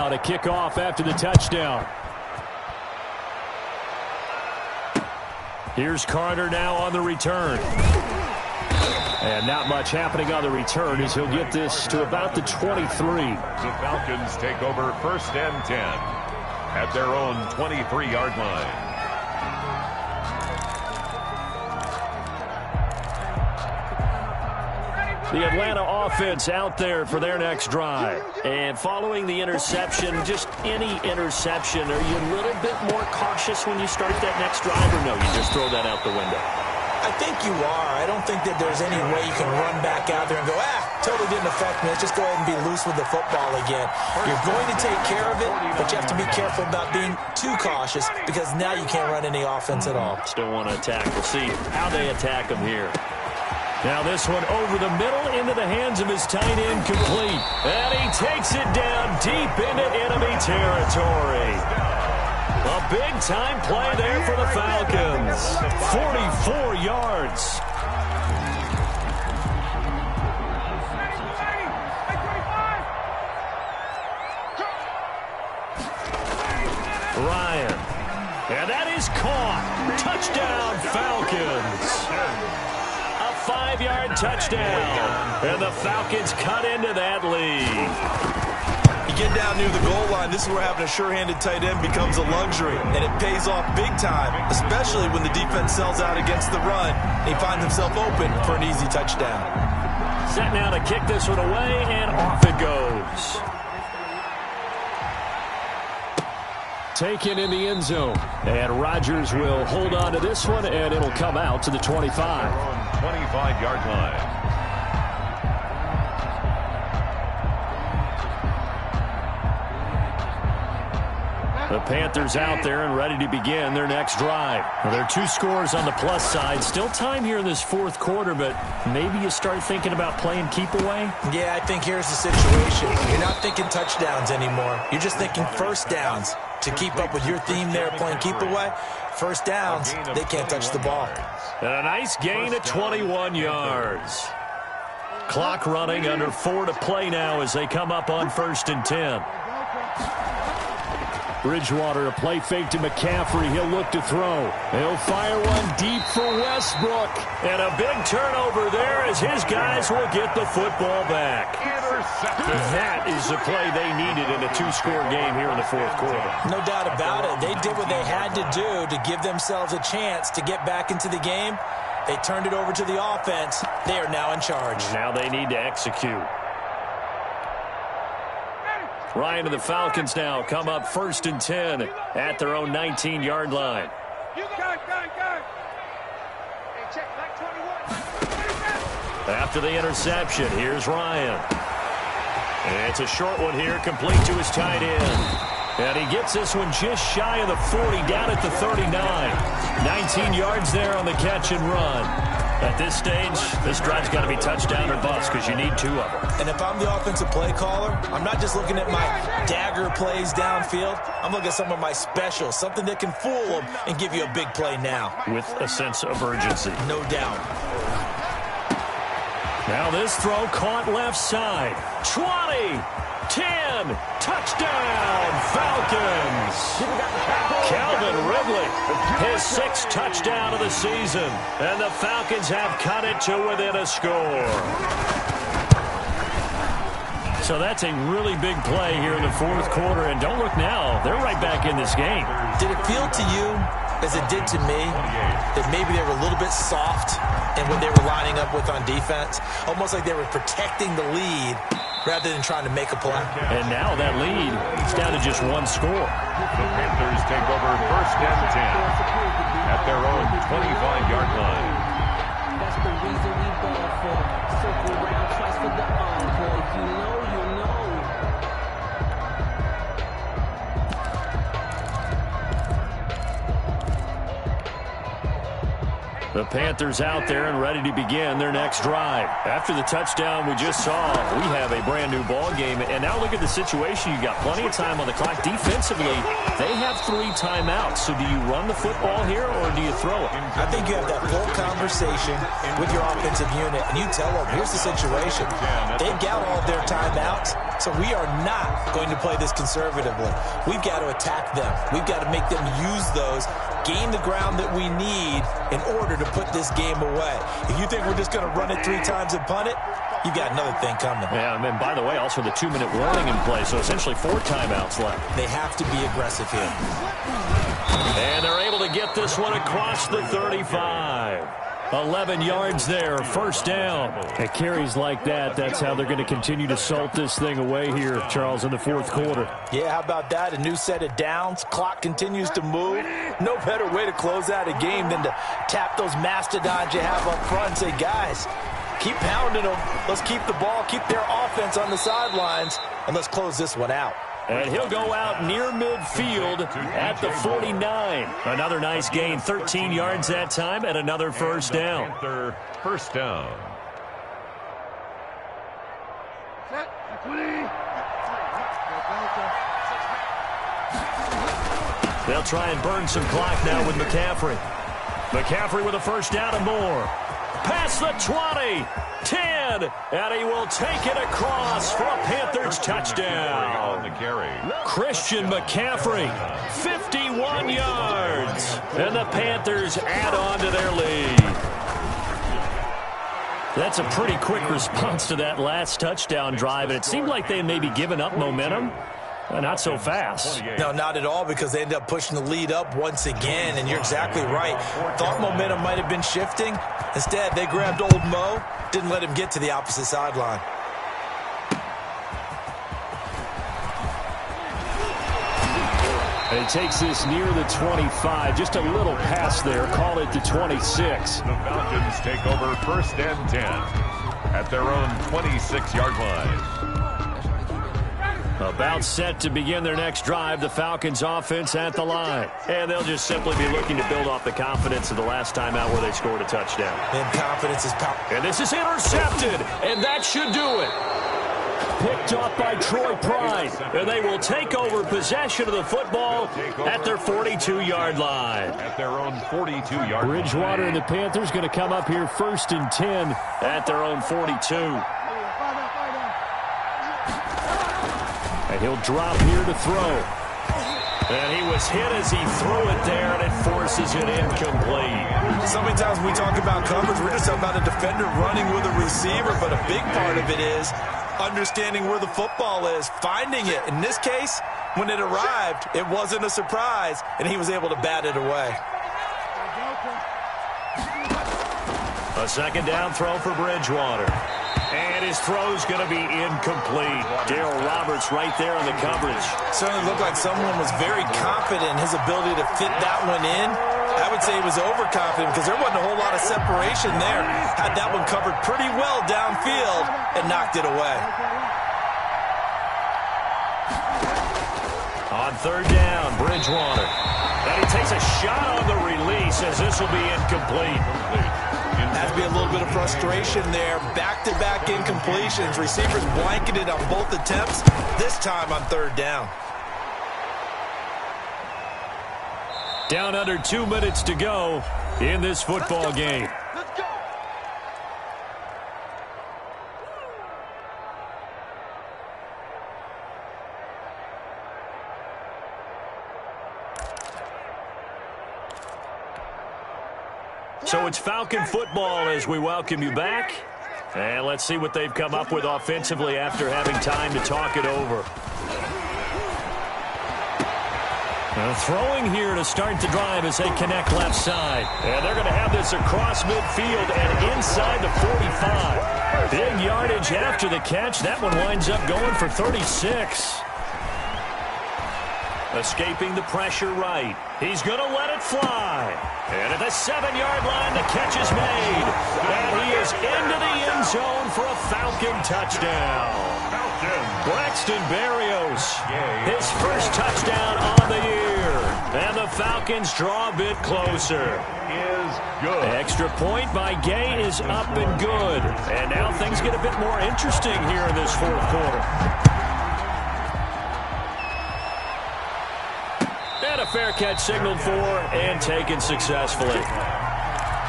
now to kick off after the touchdown. Here's Carter now on the return. And not much happening on the return as he'll get this to about the 23. The Falcons take over 1st and 10 at their own 23-yard line. The Atlanta offense out there for their next drive. And following the interception, just any interception, are you a little bit more cautious when you start that next drive, or no, you just throw that out the window? I think you are. I don't think that there's any way you can run back out there and go, totally didn't affect me. Let's just go ahead and be loose with the football again. You're going to take care of it, but you have to be careful about being too cautious because now you can't run any offense at all. Still want to attack. We'll see how they attack them here. Now this one over the middle into the hands of his tight end, complete. And he takes it down deep into enemy territory. A big-time play there for the Falcons. 44 yards. Ryan. And that is caught. Touchdown, Falcons. 5-yard touchdown. And the Falcons cut into that lead. You get down near the goal line, this is where having a sure-handed tight end becomes a luxury, and it pays off big time, especially when the defense sells out against the run. He finds himself open for an easy touchdown. Set now to kick this one away, and off it goes. Taken in the end zone. And Rodgers will hold on to this one, and it'll come out to the 25. 25-yard line. The Panthers out there and ready to begin their next drive. Well, there are 2 scores on the plus side. Still time here in this 4th quarter, but maybe you start thinking about playing keep away? Yeah, I think here's the situation. You're not thinking touchdowns anymore. You're just thinking first downs. To keep up with your theme there, playing keep away, first downs, they can't touch the ball. And a nice gain of 21 yards. Clock running, under 4 to play now as they come up on 1st and 10. Bridgewater, a play fake to McCaffrey. He'll look to throw. He'll fire one deep for Westbrook. And a big turnover there as his guys will get the football back. That is the play they needed in a 2-score game here in the 4th quarter. No doubt about it. They did what they had to do to give themselves a chance to get back into the game. They turned it over to the offense. They are now in charge. Now they need to execute. Ryan and the Falcons now come up 1st and 10 at their own 19-yard line. After the interception, here's Ryan. And it's a short one here, complete to his tight end. And he gets this one just shy of the 40, down at the 39. 19 yards there on the catch and run. At this stage, this drive's got to be touchdown or bust because you need 2 of them. And if I'm the offensive play caller, I'm not just looking at my dagger plays downfield. I'm looking at some of my specials, something that can fool them and give you a big play now. With a sense of urgency. No doubt. Now this throw caught left side. 20, 10, touchdown, Falcons. Calvin Ridley, his 6th touchdown of the season. And the Falcons have cut it to within a score. So that's a really big play here in the 4th quarter. And don't look now, they're right back in this game. Did it feel to you, as it did to me, that maybe they were a little bit soft in what they were lining up with on defense? Almost like they were protecting the lead rather than trying to make a play. And now that lead is down to just 1 score. The Panthers take over 1st and 10 at their own 25-yard line. That's the reason we ball for. Circle around twice for the encore. You know. The Panthers out there and ready to begin their next drive. After the touchdown we just saw, we have a brand new ball game. And now look at the situation. You got plenty of time on the clock. Defensively, they have 3 timeouts. So do you run the football here or do you throw it? I think you have that full conversation with your offensive unit, and you tell them, here's the situation. They've got all of their timeouts, so we are not going to play this conservatively. We've got to attack them. We've got to make them use those, gain the ground that we need in order to put this game away. If you think we're just going to run it 3 times and punt it, you got another thing coming. Yeah, and by the way, also the 2-minute warning in play, so essentially 4 timeouts left. They have to be aggressive here. And they're able to get this one across the 35. 11 yards there, first down. At carries like that, that's how they're going to continue to salt this thing away here, Charles, in the 4th quarter. Yeah, how about that? A new set of downs. Clock continues to move. No better way to close out a game than to tap those mastodons you have up front and say, guys, keep pounding them. Let's keep the ball, keep their offense on the sidelines, and let's close this one out. And he'll go out near midfield at the 49. Another nice gain, 13 yards that time, and another first down. First down. They'll try and burn some clock now with McCaffrey. McCaffrey with a first down and more. Past the 20, 10, and he will take it across for a Panthers touchdown. Christian McCaffrey, 51 yards, and the Panthers add on to their lead. That's a pretty quick response to that last touchdown drive, and it seemed like they had maybe given up momentum. Not so fast. No, not at all, because they ended up pushing the lead up once again, and you're exactly right. Thought momentum might have been shifting. Instead, they grabbed old Mo, didn't let him get to the opposite sideline. And he takes this near the 25, just a little pass there, call it the 26. The Falcons take over first and 10 at their own 26-yard line. About set to begin their next drive, the Falcons offense at the line. And they'll just simply be looking to build off the confidence of the last time out where they scored a touchdown. And confidence is power. And this is intercepted, and that should do it. Picked off by Troy Pride, and they will take over possession of the football at their 42-yard line. At their own 42-yard line. Bridgewater and the Panthers going to come up here first and 10 at their own 42. And he'll drop here to throw. And he was hit as he threw it there, and it forces it incomplete. So many times when we talk about coverage, we're just talking about a defender running with a receiver, but a big part of it is understanding where the football is, finding it. In this case, when it arrived, it wasn't a surprise, and he was able to bat it away. A second down throw for Bridgewater. And his throw's going to be incomplete. Darryl Roberts right there on the coverage. Certainly looked like someone was very confident in his ability to fit that one in. I would say he was overconfident because there wasn't a whole lot of separation there. Had that one covered pretty well downfield and knocked it away. On third down, Bridgewater. And he takes a shot on the release as this will be incomplete. Has to be a little bit of frustration there. Back-to-back incompletions. Receivers blanketed on both attempts, this time on third down. Down under 2 minutes to go in this football game. Let's go. So it's Falcon football as we welcome you back. And let's see what they've come up with offensively after having time to talk it over. Throwing here to start the drive as they connect left side. And they're going to have this across midfield and inside the 45. Big yardage after the catch. That one winds up going for 36. Escaping the pressure right. He's going to let it fly. And at the 7-yard line, the catch is made. And he is into the end zone for a Falcon touchdown. Braxton Berrios, his first touchdown on the year. And the Falcons Falcons draw a bit closer. Is good. Extra point by Gay is up and good. And now things get a bit more interesting here in this fourth quarter. And a fair catch signaled for and taken successfully.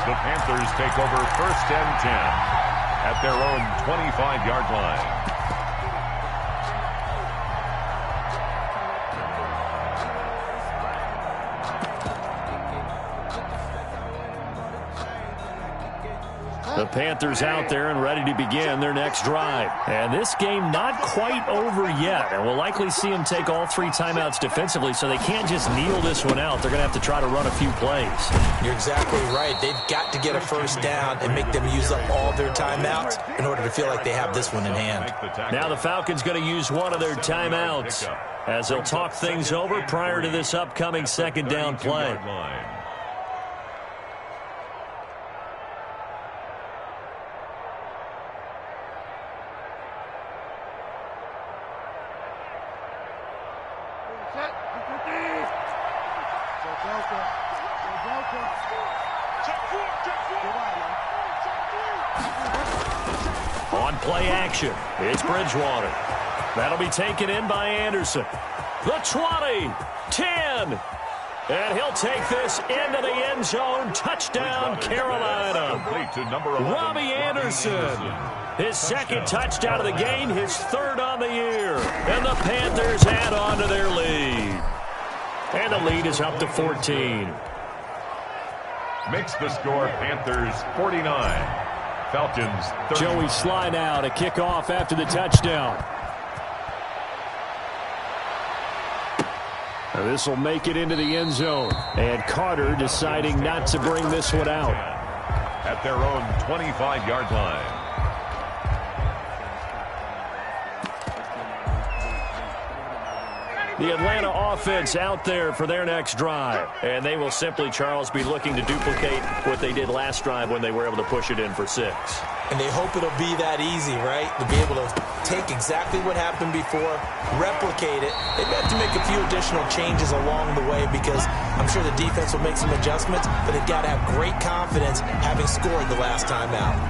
The Panthers take over 1st and 10 at their own 25-yard line. The Panthers out there and ready to begin their next drive. And this game not quite over yet. And we'll likely see them take all 3 timeouts defensively, so they can't just kneel this one out. They're going to have to try to run a few plays. You're exactly right. They've got to get a first down and make them use up all their timeouts in order to feel like they have this one in hand. Now the Falcons going to use one of their timeouts as they'll talk things over prior to this upcoming 2nd down play. On play action, it's Bridgewater. That'll be taken in by Anderson. The 20, 10, and he'll take this into the end zone. Touchdown, Carolina. Robbie Anderson, his 2nd touchdown of the game, his 3rd on the year. And the Panthers add on to their lead. And the lead is up to 14. Makes the score Panthers 49. Falcons 30. Joey slide out, a kickoff after the touchdown. This will make it into the end zone. And Carter deciding not to bring this one out. At their own 25-yard line. The Atlanta offense out there for their next drive. And they will simply, Charles, be looking to duplicate what they did last drive when they were able to push it in for 6. And they hope it'll be that easy, right? To be able to take exactly what happened before, replicate it. They've got to make a few additional changes along the way because I'm sure the defense will make some adjustments, but they've got to have great confidence having scored the last time out.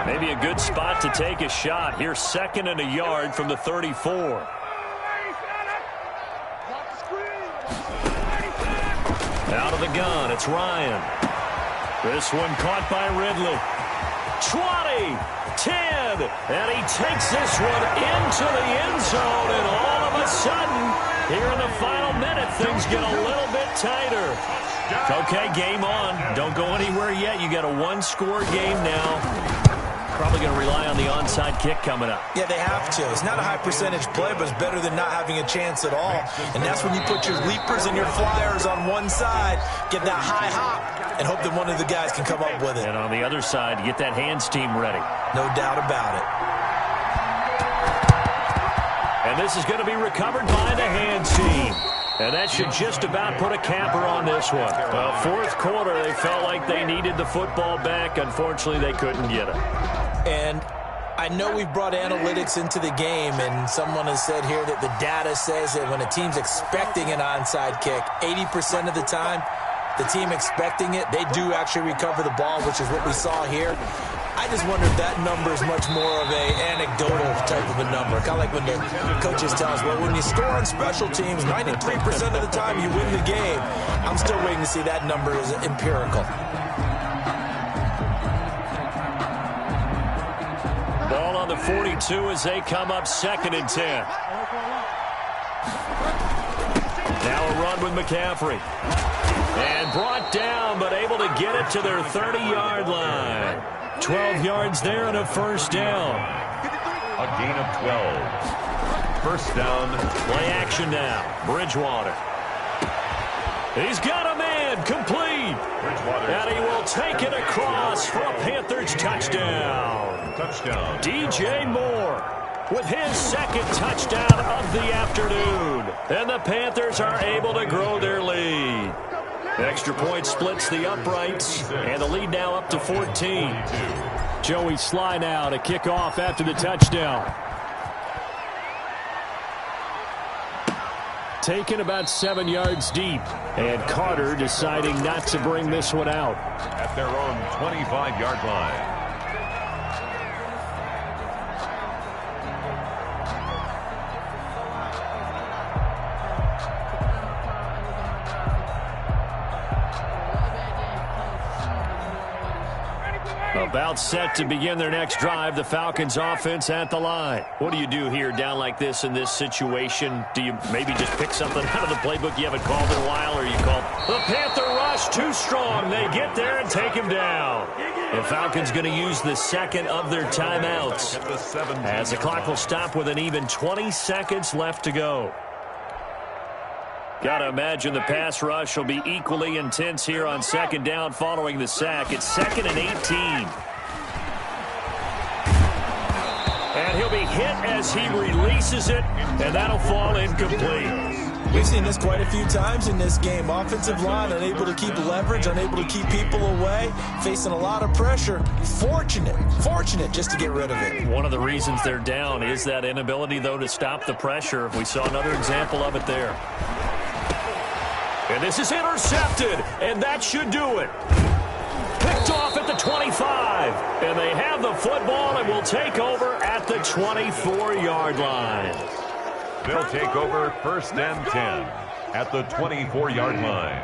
Maybe a good spot to take a shot. Here's 2nd and a yard from the 34. Out of the gun, it's Ryan. This one caught by Ridley. 20, 10, and he takes this one into the end zone, and all of a sudden, here in the final minute, things get a little bit tighter. Okay, game on. Don't go anywhere yet. You got a 1-score game now. Probably going to rely on the onside kick coming up. Yeah, they have to. It's not a high-percentage play, but it's better than not having a chance at all. And that's when you put your leapers and your flyers on one side, get that high hop, and hope that one of the guys can come up with it. And on the other side, get that hands team ready. No doubt about it. And this is going to be recovered by the hands team. And that should just about put a capper on this one. Well, 4th quarter, they felt like they needed the football back. Unfortunately, they couldn't get it. And I know we've brought analytics into the game, and someone has said here that the data says that when a team's expecting an onside kick, 80% of the time, the team expecting it, they do actually recover the ball, which is what we saw here. I just wonder if that number is much more of a anecdotal type of a number. Kind of like when the coaches tell us, well, when you score on special teams, 93% of the time you win the game. I'm still waiting to see that number is empirical. Ball on the 42 as they come up 2nd and 10. Now a run with McCaffrey. And brought down, but able to get it to their 30-yard line. 12 yards there and a 1st down. A gain of 12. 1st down. Play action now. Bridgewater. He's got a man complete. And he will take it across for a Panthers touchdown. Touchdown. DJ Moore with his 2nd touchdown of the afternoon. And the Panthers are able to grow their lead. Extra point splits the uprights, and the lead now up to 14. Joey slide out, a kickoff after the touchdown. taken about 7 yards deep. And Carter deciding not to bring this one out. At their own 25-yard line. About set to begin their next drive, the Falcons offense at the line. What do you do here down like this in this situation? Do you maybe just pick something out of the playbook you haven't called in a while, or you call the Panther rush too strong? They get there and take him down. The Falcons going to use the second of their timeouts as the clock will stop with an even 20 seconds left to go. Got to imagine the pass rush will be equally intense here on second down following the sack. It's 2nd and 18. And he'll be hit as he releases it, and that'll fall incomplete. We've seen this quite a few times in this game. Offensive line unable to keep leverage, unable to keep people away, facing a lot of pressure. Fortunate just to get rid of it. One of the reasons they're down is that inability, though, to stop the pressure. We saw another example of it there. And this is intercepted, and that should do it. Picked off at the 25, and they have the football and will take over at the 24-yard line. They'll take over 1st and 10 at the 24-yard line.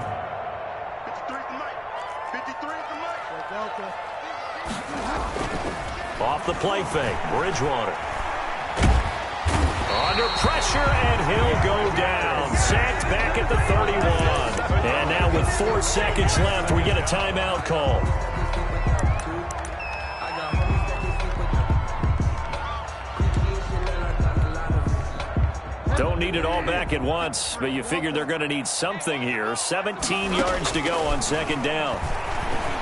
Off the play fake, Bridgewater. Under pressure, and he'll go down. Sacked back at the 31. And now with 4 seconds left, we get a timeout call. Don't need it all back at once, but you figure they're going to need something here. 17 yards to go on second down.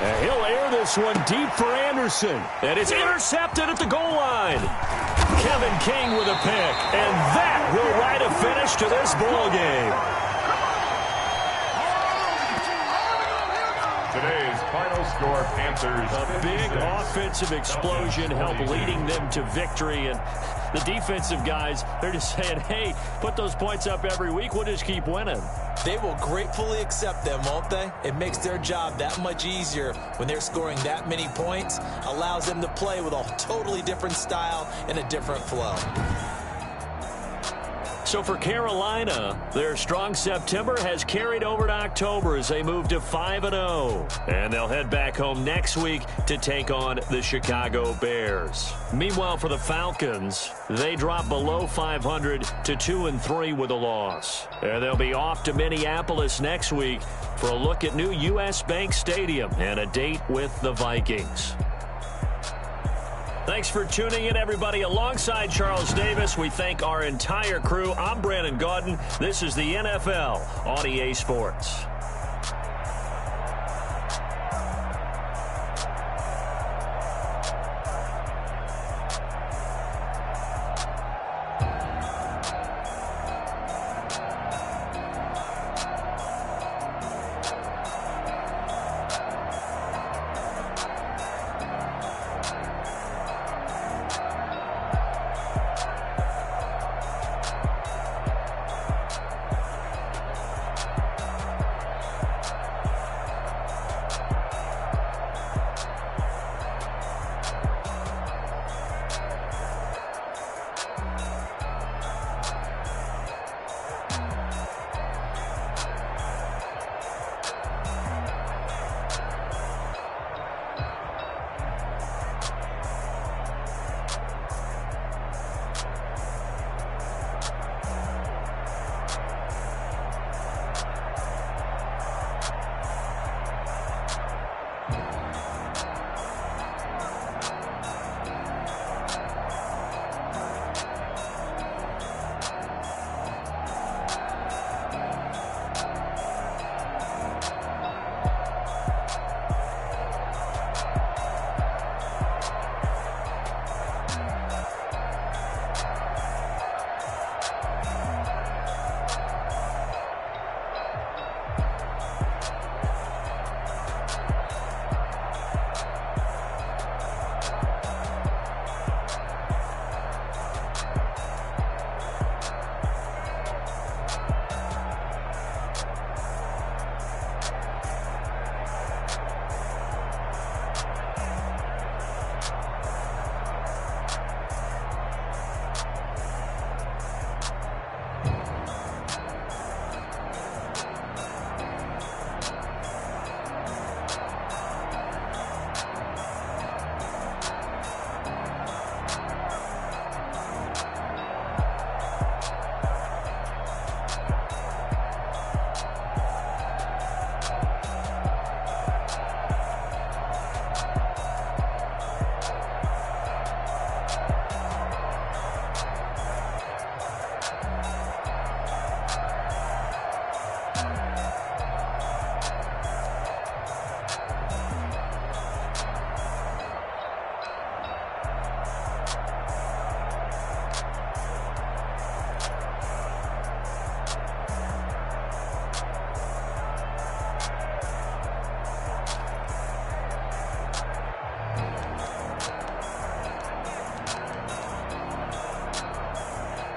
And he'll air this one deep for Anderson. And it's intercepted at the goal line. Kevin King with a pick, and that will write a finish to this ball game. Today's final score, Panthers. A big offensive explosion helped leading them to victory, and the defensive guys, they're just saying, hey, put those points up every week, we'll just keep winning. They will gratefully accept them, won't they? It makes their job that much easier when they're scoring that many points. Allows them to play with a totally different style and a different flow. So for Carolina, their strong September has carried over to October as they move to 5-0. And they'll head back home next week to take on the Chicago Bears. Meanwhile, for the Falcons, they drop below 500 to 2-3 with a loss. And they'll be off to Minneapolis next week for a look at new U.S. Bank Stadium and a date with the Vikings. Thanks for tuning in, everybody. Alongside Charles Davis, we thank our entire crew. I'm Brandon Gaudin. This is the NFL on EA Sports.